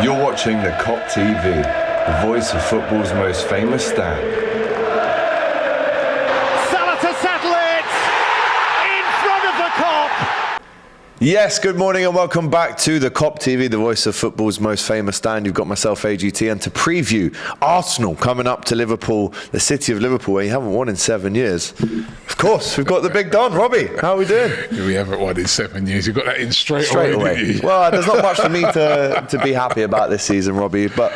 You're watching the Kop TV, the voice of football's most famous stand. Salah to settle it in front of the Kop. Yes, good morning and welcome back to the Kop TV, the voice of football's most famous stand. You've got myself, AGT, and to preview Arsenal coming up to Liverpool, the city of Liverpool, where you haven't won in 7 years. Of course, we've got the big Don, Robbie. How are we doing? We haven't won in 7 years. You got that in straight away. Well, there's not much for me to be happy about this season, Robbie, but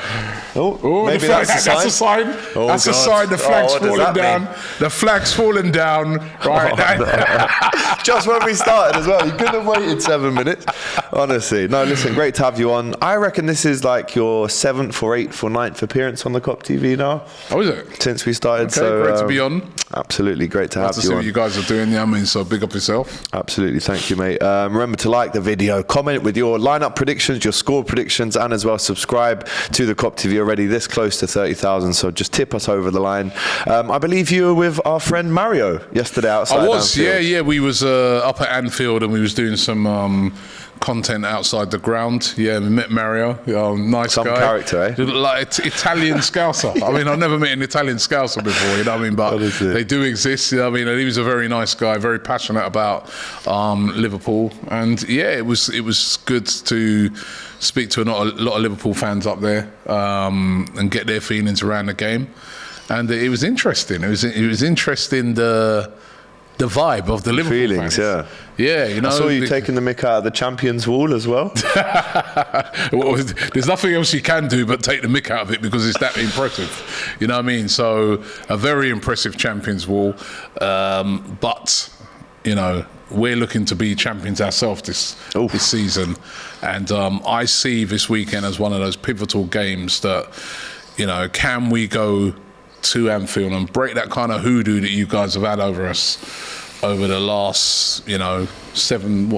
maybe that's a sign. That's a sign. Oh, that's God. a sign. The flag's falling down. Mean? The flag's falling down. Right. Just when we started as well. You couldn't have waited 7 minutes. Honestly. No, listen, great to have you on. I reckon this is like your 7th or 8th or 9th appearance on the Kop TV now. Oh, is it? Since we started. Okay, so great to be on. Absolutely, great to have you on. To see what you guys are doing. Yeah, I mean, so big up yourself. Absolutely, thank you, mate. Remember to like the video, comment with your lineup predictions, your score predictions, and as well subscribe to the Kop TV already this close to 30,000. So just tip us over the line. I believe you were with our friend Mario yesterday outside. I was, Anfield. yeah. We was up at Anfield and we was doing some content outside the ground. Yeah, we met Mario. Nice Some guy. character, eh? Like Italian Scouser. I mean, I've never met an Italian Scouser before, you know what I mean? But they do exist, you know what I mean? And he was a very nice guy, very passionate about Liverpool. And yeah, it was good to speak to a lot of Liverpool fans up there and get their feelings around the game. And it was interesting. It was interesting the vibe of the Liverpool feelings, fans. Yeah, you know. I saw you taking the mick out of the Champions Wall as well. There's nothing else you can do but take the mick out of it because it's that impressive. You know what I mean? So a very impressive Champions Wall. But, you know, we're looking to be champions ourselves this season. And I see this weekend as one of those pivotal games that, you know, can we go to Anfield and break that kind of hoodoo that you guys have had over us over the last, you know, seven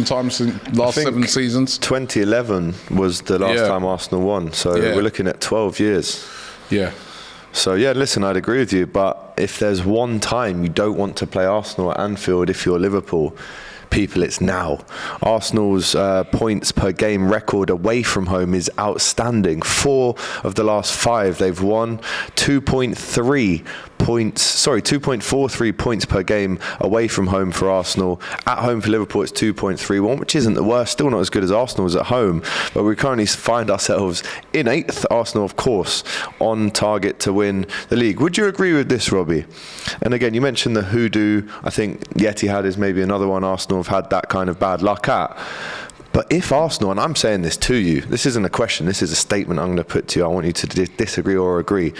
times in the last 7 seasons. 2011 was the last time Arsenal won, so we're looking at 12 years. Yeah. So yeah, listen, I'd agree with you, but if there's one time you don't want to play Arsenal at Anfield if you're Liverpool, people, it's now. Arsenal's points per game record away from home is outstanding. 4 of the last 5 they've won. 2.43 points per game away from home for Arsenal. At home for Liverpool, it's 2.31, which isn't the worst. Still not as good as Arsenal's at home, but we currently find ourselves in 8th. Arsenal, of course, on target to win the league. Would you agree with this, Robbie? And again, you mentioned the hoodoo. I think Etihad is maybe another one Arsenal have had that kind of bad luck at. But if Arsenal, and I'm saying this to you, this isn't a question, this is a statement I'm going to put to you. I want you to disagree or agree.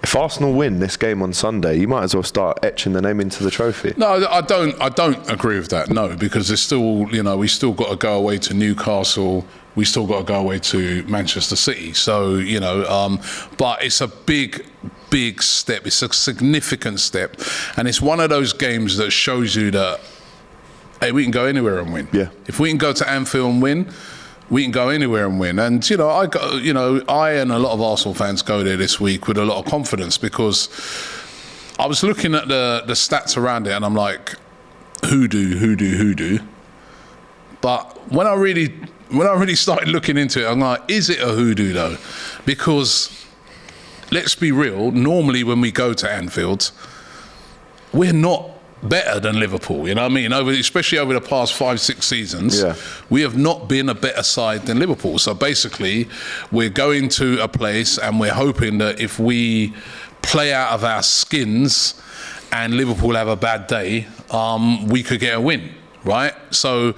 If Arsenal win this game on Sunday, you might as well start etching the name into the trophy. No, I don't agree with that, no, because there's still, you know, we still got to go away to Newcastle. We still got to go away to Manchester City. So, you know, but it's a big step. It's a significant step. And it's one of those games that shows you that, hey, we can go anywhere and win. Yeah. If we can go to Anfield and win, we can go anywhere and win. And, you know, I and a lot of Arsenal fans go there this week with a lot of confidence because I was looking at the stats around it and I'm like, hoodoo. But when I really started looking into it, I'm like, is it a hoodoo though? Because let's be real, normally when we go to Anfield, we're not better than Liverpool, you know what I mean? Especially over the past 5-6 seasons, we have not been a better side than Liverpool. So basically, we're going to a place and we're hoping that if we play out of our skins and Liverpool have a bad day, we could get a win, right? So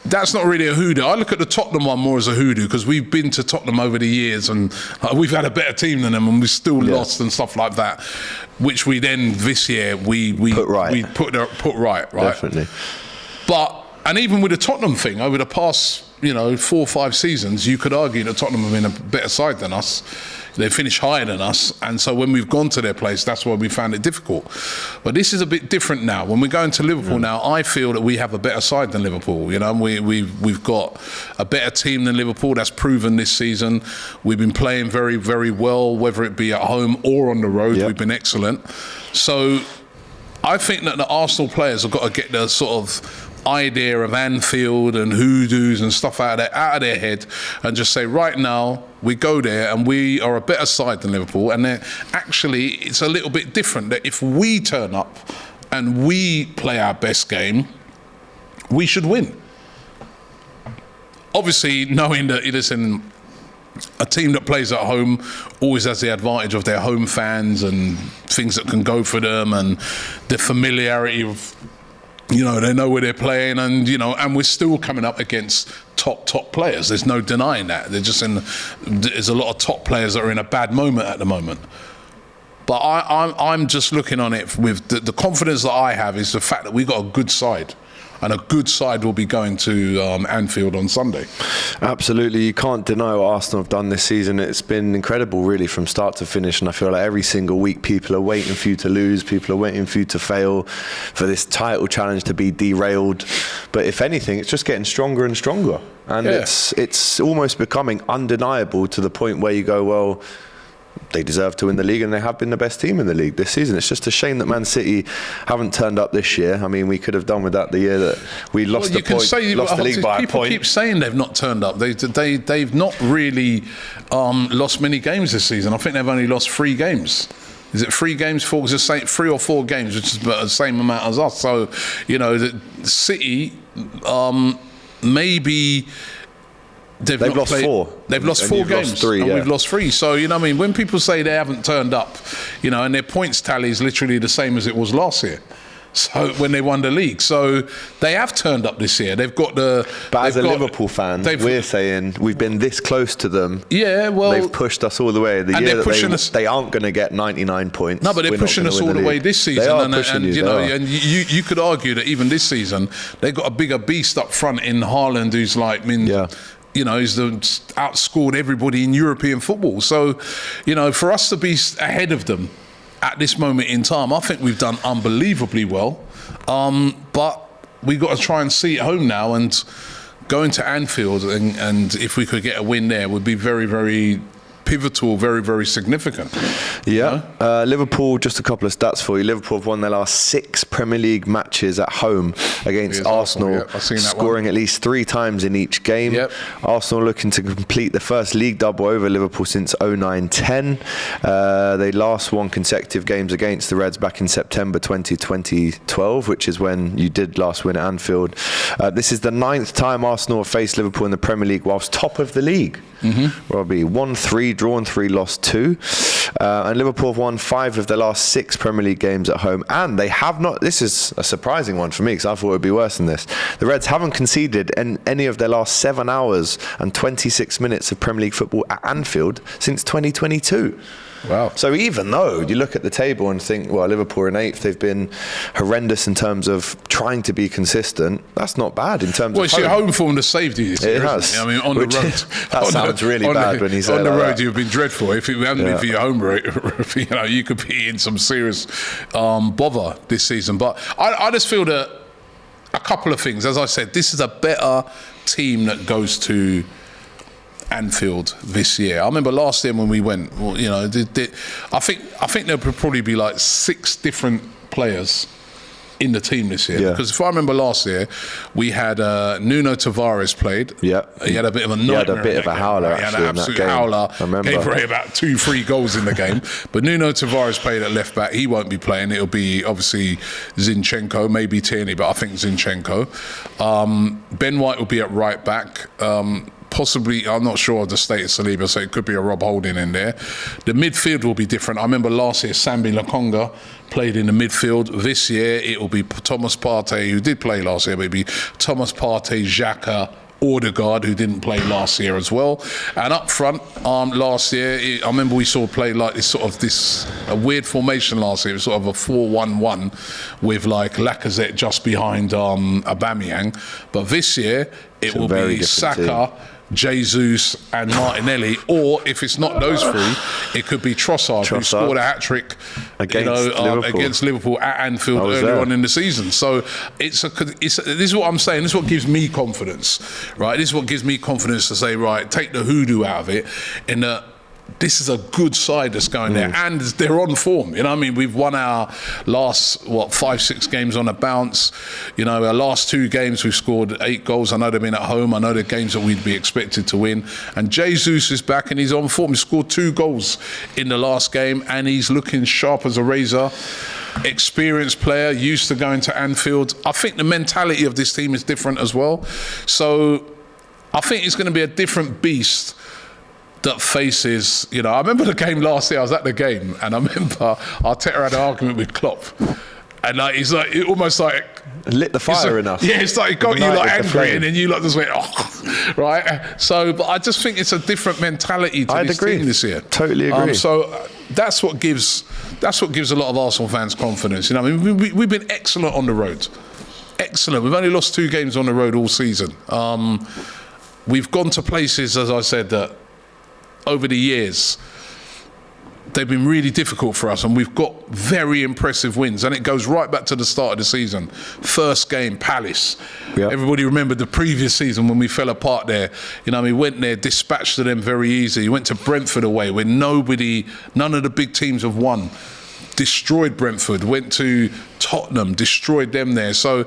that's not really a hoodoo. I look at the Tottenham one more as a hoodoo because we've been to Tottenham over the years and we've had a better team than them and we still lost and stuff like that, which we then this year we put right. Definitely. But and even with the Tottenham thing over the past 4 or 5 seasons, you could argue that Tottenham have been a better side than us. They finished higher than us, and so when we've gone to their place, that's why we found it difficult. But this is a bit different now. When we're going to Liverpool now, I feel that we have a better side than Liverpool. You know, we've got a better team than Liverpool. That's proven this season. We've been playing very, very well, whether it be at home or on the road. We've been excellent. So I think that the Arsenal players have got to get the sort of idea of Anfield and hoodoos and stuff out of their head, and just say, right now we go there and we are a better side than Liverpool, and actually it's a little bit different, that if we turn up and we play our best game, we should win. Obviously, knowing that it is a team that plays at home always has the advantage of their home fans and things that can go for them, and the familiarity of, they know where they're playing, and and we're still coming up against top players. There's no denying that. There's a lot of top players that are in a bad moment at the moment. But I'm just looking on it with the confidence that I have is the fact that we got a good side. And a good side will be going to Anfield on Sunday. Absolutely. You can't deny what Arsenal have done this season. It's been incredible, really, from start to finish. And I feel like every single week people are waiting for you to lose. People are waiting for you to fail, for this title challenge to be derailed. But if anything, it's just getting stronger and stronger. And it's almost becoming undeniable to the point where you go, well, they deserve to win the league, and they have been the best team in the league this season. It's just a shame that Man City haven't turned up this year. I mean, we could have done with that the year that we lost the league by a point. People keep saying they've not turned up. They've not really lost many games this season. I think they've only lost 3 games. Is it 3 games? 4? It's 3 or 4 games, which is the same amount as us. So, the City maybe. They've lost 4. They've lost 4 games. Lost 3, and we've lost 3. So, when people say they haven't turned up, and their points tally is literally the same as it was last year. So when they won the league, so they have turned up this year. They've got the. But as a Liverpool fan, we're saying we've been this close to them. Yeah, well, they've pushed us all the way. The year that they aren't going to get 99 points. No, but they're pushing us all the way this season. They are pushing you. And you could argue that even this season they've got a bigger beast up front in Haaland, who's like, he's outscored everybody in European football. So, for us to be ahead of them at this moment in time, I think we've done unbelievably well. But we've got to try and see it home now, and going to Anfield, and if we could get a win there, would be very, very pivotal, very, very significant. Yeah. Liverpool, just a couple of stats for you. Liverpool have won their last 6 Premier League matches at home against Arsenal, scoring at least 3 times in each game. Yep. Arsenal looking to complete the first league double over Liverpool since 09-10. They last won consecutive games against the Reds back in September 2012, which is when you did last win at Anfield. This is the 9th time Arsenal have faced Liverpool in the Premier League whilst top of the league. Robbie, 1-3, drawn 3, lost 2. And Liverpool have won 5 of their last 6 Premier League games at home, and they have not, this is a surprising one for me because I thought it would be worse than this, the Reds haven't conceded in any of their last 7 hours and 26 minutes of Premier League football at Anfield since 2022. Wow. So even though you look at the table and think, well, Liverpool are in 8th, they've been horrendous in terms of trying to be consistent, that's not bad in terms of it's your home form that saved you this year, it has. I mean, on the road. That sounds really bad when you say on the road, that. you've been dreadful. If it hadn't been for your home road, you could be in some serious bother this season. But I just feel that a couple of things. As I said, this is a better team that goes to Anfield this year. I remember last year when we went, I think there would probably be like 6 different players in the team this year. Because if I remember last year, we had Nuno Tavares played. Yeah. He had a bit of a nightmare. He had a bit of a howler, He had an absolute howler. I remember. Gave away about 2-3 goals in the game. But Nuno Tavares played at left back. He won't be playing. It'll be obviously Zinchenko, maybe Tierney, but I think Zinchenko. Ben White will be at right back. Possibly, I'm not sure of the state of Saliba, so it could be a Rob Holding in there. The midfield will be different. I remember last year, Sambi Lokonga played in the midfield. This year, it will be Thomas Partey, who did play last year, but it'll be Thomas Partey, Xhaka, Odegaard, who didn't play last year as well. And up front, last year, I remember we saw play like a weird formation last year. It was sort of a 4-1-1 with like Lacazette just behind Aubameyang. But this year, it will be Saka, Jesus and Martinelli, or if it's not those 3, it could be Trossard, who scored a hat-trick against Liverpool at Anfield earlier on in the season. So this is what I'm saying. This is what gives me confidence, right? This is what gives me confidence to say, right, take the hoodoo out of it, in that this is a good side that's going there, and they're on form. You know what I mean? We've won our last 5-6 games on a bounce. You know, our last 2 games we've scored 8 goals. I know they've been at home. I know they're games that we'd be expected to win. And Jesus is back and he's on form. He scored 2 goals in the last game, and he's looking sharp as a razor. Experienced player, used to going to Anfield. I think the mentality of this team is different as well. So I think it's going to be a different beast that faces, you know, I remember the game last year, I was at the game, and I remember Arteta had an argument with Klopp. And like, he's like, it almost like... Lit the fire in us. Yeah, it's like, it got you like angry, and then you like just went, oh, right? So, but I just think it's a different mentality to this team this year. Totally agree. So that's what gives a lot of Arsenal fans confidence. You know, I mean, we've been excellent on the road. Excellent. We've only lost 2 games on the road all season. We've gone to places, as I said, that over the years, they've been really difficult for us, and we've got very impressive wins, and it goes right back to the start of the season. First game, Palace. Yep. Everybody remembered the previous season when we fell apart there. You know, we went there, dispatched them very easy. Went to Brentford away where none of the big teams have won. Destroyed Brentford. Went to Tottenham, destroyed them there. So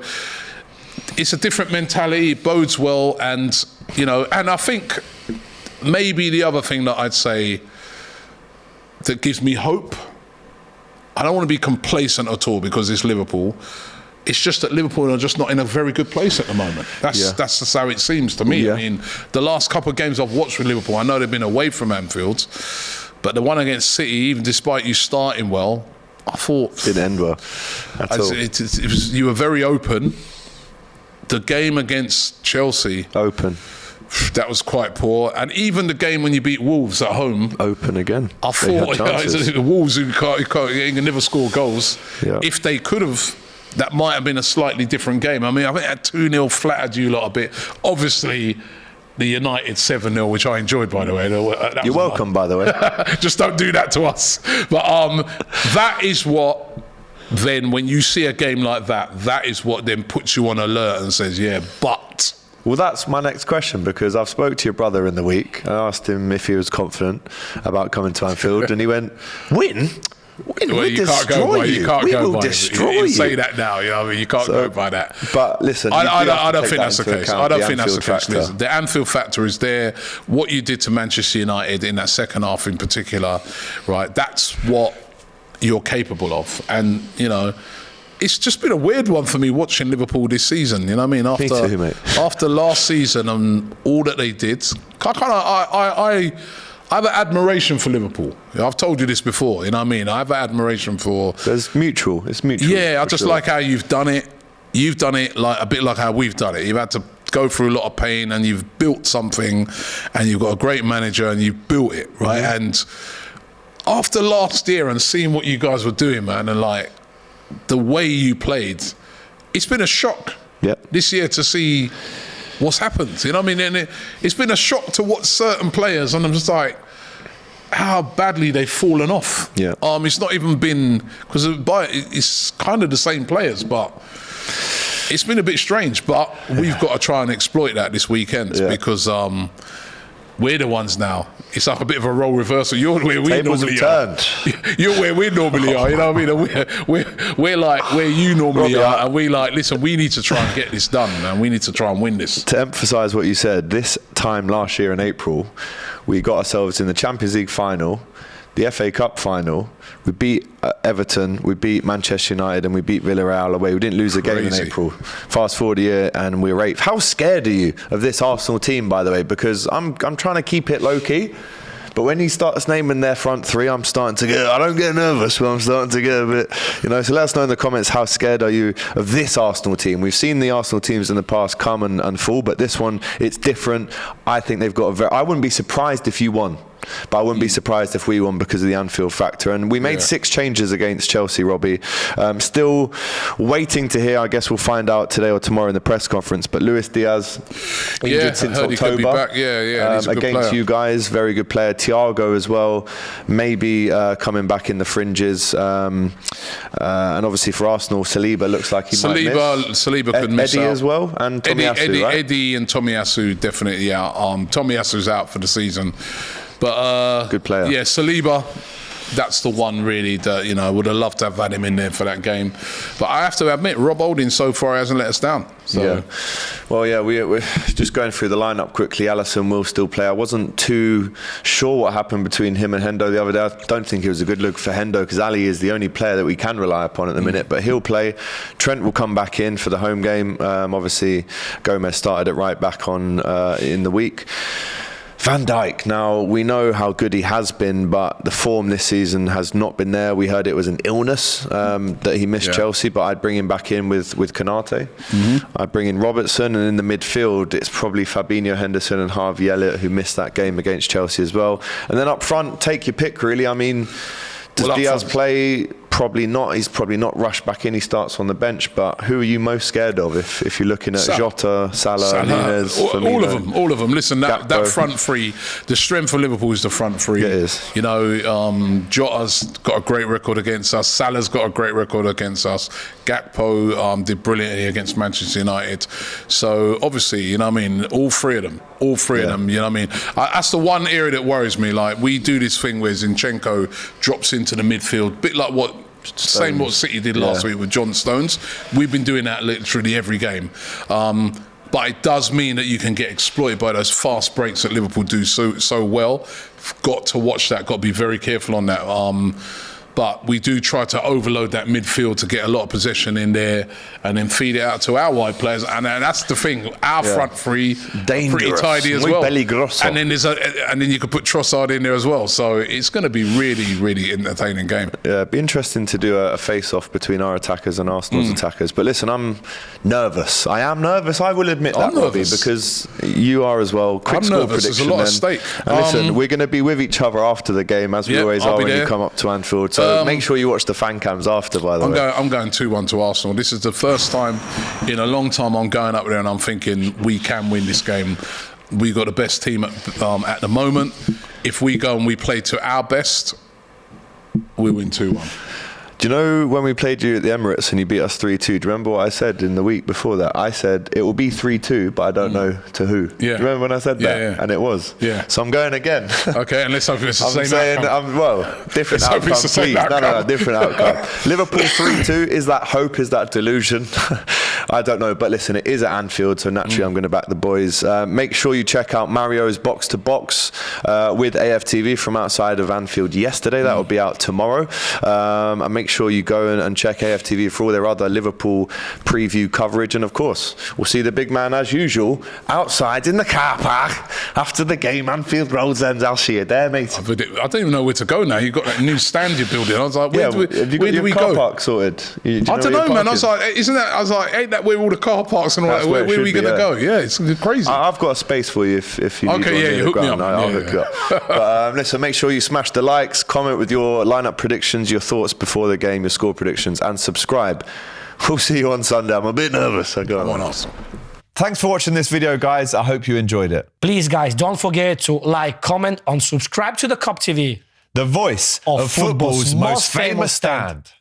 it's a different mentality. It bodes well, and you know, and I think maybe the other thing that I'd say that gives me hope, I don't want to be complacent at all because it's Liverpool. It's just that Liverpool are just not in a very good place at the moment. That's just how it seems to me. Yeah. I mean, the last couple of games I've watched with Liverpool, I know they've been away from Anfield, but the one against City, even despite you starting well, I thought... Didn't end well at all. You were very open. The game against Chelsea... Open. That was quite poor, and even the game when you beat Wolves at home, open again. I thought the Wolves who can never score goals. Yeah. If they could have, that might have been a slightly different game. I mean, I think that 2-0 flattered you lot a bit. Obviously, the United 7-0, which I enjoyed, by the way. You're welcome, by the way. Just don't do that to us. But that is what. Then, when you see a game like that, that is what then puts you on alert and says, "Yeah, but." Well, that's my next question, because I've spoke to your brother in the week. I asked him if he was confident about coming to Anfield, and he went, "Win? We'll destroy you. We will destroy you." Say that now, you know what I mean? You can't go by that. But listen, I don't think that's the case. I don't think that's the case. Listen, the Anfield factor is there. What you did to Manchester United in that second half in particular, right, that's what you're capable of. And, you know, it's just been a weird one for me watching Liverpool this season. You know what I mean? Me too, mate. After last season and all that they did, I have an admiration for Liverpool. I've told you this before. You know what I mean? I have an admiration for. It's mutual. It's mutual. Yeah, I just like how you've done it. You've done it like a bit like how we've done it. You've had to go through a lot of pain, and you've built something, and you've got a great manager, and you've built it, right? Mm-hmm. And after last year and seeing what you guys were doing, man, and like the way you played, it's been a shock this year to see what's happened. You know what I mean? And it's been a shock to watch certain players, and I'm just like, how badly they've fallen off. Yeah. It's not even been, because it's kind of the same players, but it's been a bit strange. But we've got to try and exploit that this weekend, because we're the ones now. It's like a bit of a role reversal. You're where we normally are. You're where we normally are. You know what I mean? We're like where you normally Robbie, are, and we like, listen, we need to try and get this done, man. We need to try and win this. To emphasise what you said, this time last year in April, we got ourselves in the Champions League final, the FA Cup final. We beat Everton, we beat Manchester United, and we beat Villarreal away. We didn't lose a game in April. Fast forward a year, and we're 8th. How scared are you of this Arsenal team, by the way? Because I'm trying to keep it low key. But when he starts naming their front three, I don't get nervous, but I'm starting to get a bit, so let us know in the comments, how scared are you of this Arsenal team? We've seen the Arsenal teams in the past come and fall, but this one, it's different. I think they've got I wouldn't be surprised if you won. But I wouldn't be surprised if we won because of the Anfield factor. And we made 6 changes against Chelsea, Robbie. Still waiting to hear. I guess we'll find out today or tomorrow in the press conference. But Luis Diaz, injured since October. He could be back. He's a good against player. You guys, very good player. Thiago as well, maybe coming back in the fringes. And obviously for Arsenal, Saliba looks like he might miss. Saliba could miss Eddie out. as well, and Tomiyasu, right? Eddie and Tomiyasu definitely out. Tomiyasu's out for the season. But good player. Yeah, Saliba. That's the one really that, I would have loved to have had him in there for that game. But I have to admit, Rob Holding so far hasn't let us down. So. Yeah. Well, yeah, we're just going through the lineup quickly. Alisson will still play. I wasn't too sure what happened between him and Hendo the other day. I don't think it was a good look for Hendo because Ali is the only player that we can rely upon at the minute. But he'll play. Trent will come back in for the home game. Obviously, Gomez started it right back on in the week. Van Dijk, now we know how good he has been, but the form this season has not been there. We heard it was an illness that he missed Chelsea, but I'd bring him back in with Konate. I'd bring in Robertson, and in the midfield it's probably Fabinho, Henderson and Harvey Elliott who missed that game against Chelsea as well. And then up front, take your pick really. I mean, does Diaz play? Probably not. He's probably not rushed back in. He starts on the bench. But who are you most scared of if you're looking at Jota, Salah, Nunez, Firmino? All of them. Listen, that front three, the strength of Liverpool is the front three. It is. Jota's got a great record against us. Salah's got a great record against us. Gakpo did brilliantly against Manchester United. So obviously, all three of them. All three of them, that's the one area that worries me. Like, we do this thing where Zinchenko drops into the midfield, bit like what City did last week with John Stones. We've been doing that literally every game. But it does mean that you can get exploited by those fast breaks that Liverpool do so well. Got to watch that, got to be very careful on that. But we do try to overload that midfield to get a lot of possession in there and then feed it out to our wide players. And that's the thing. Our front three, pretty tidy as well. And then you could put Trossard in there as well. So it's going to be really, really entertaining game. Yeah, it'd be interesting to do a face-off between our attackers and Arsenal's attackers. But listen, I'm nervous. I am nervous. I will admit that, Robbie, because you are as well. Quick score prediction. There's a lot at stake. And listen, we're going to be with each other after the game, as we always are when you come up to Anfield. So make sure you watch the fan cams after, by the way. I'm going 2-1 to Arsenal. This is the first time in a long time I'm going up there and I'm thinking we can win this game. We got the best team at the moment. If we go and we play to our best, we win 2-1. Do you know when we played you at the Emirates and you beat us 3-2? Do you remember what I said in the week before that? I said it will be 3-2, but I don't know to who. Yeah. Do you remember when I said that? Yeah. And it was. Yeah. So I'm going again. Okay, and let's hope it's the same outcome. Different outcome, please. No, different outcome. Liverpool 3-2. Is that hope? Is that delusion? I don't know. But listen, it is at Anfield, so naturally I'm going to back the boys. Make sure you check out Mario's Box to Box with AFTV from outside of Anfield yesterday. That will be out tomorrow. And make sure you go and check AFTV for all their other Liverpool preview coverage. And of course, we'll see the big man as usual outside in the car park after the game, Anfield Road Ends. I'll see you there, mate. I don't even know where to go now. You've got that new stand you're building. I was like, where do we go? Park sorted? I don't know, man. I was like, ain't that where all the car parks and all that? Where are we going to go? Yeah, it's crazy. I've got a space for you if you need you hook me up. I'll hook you up. But listen, make sure you smash the likes, comment with your lineup predictions, your thoughts before the game, your score predictions, and subscribe. We'll see you on Sunday. I'm a bit nervous. Thanks for watching this video, guys. I hope you enjoyed it. Please, guys, don't forget to like, comment, and subscribe to the Kop TV. The voice of football's most famous stand.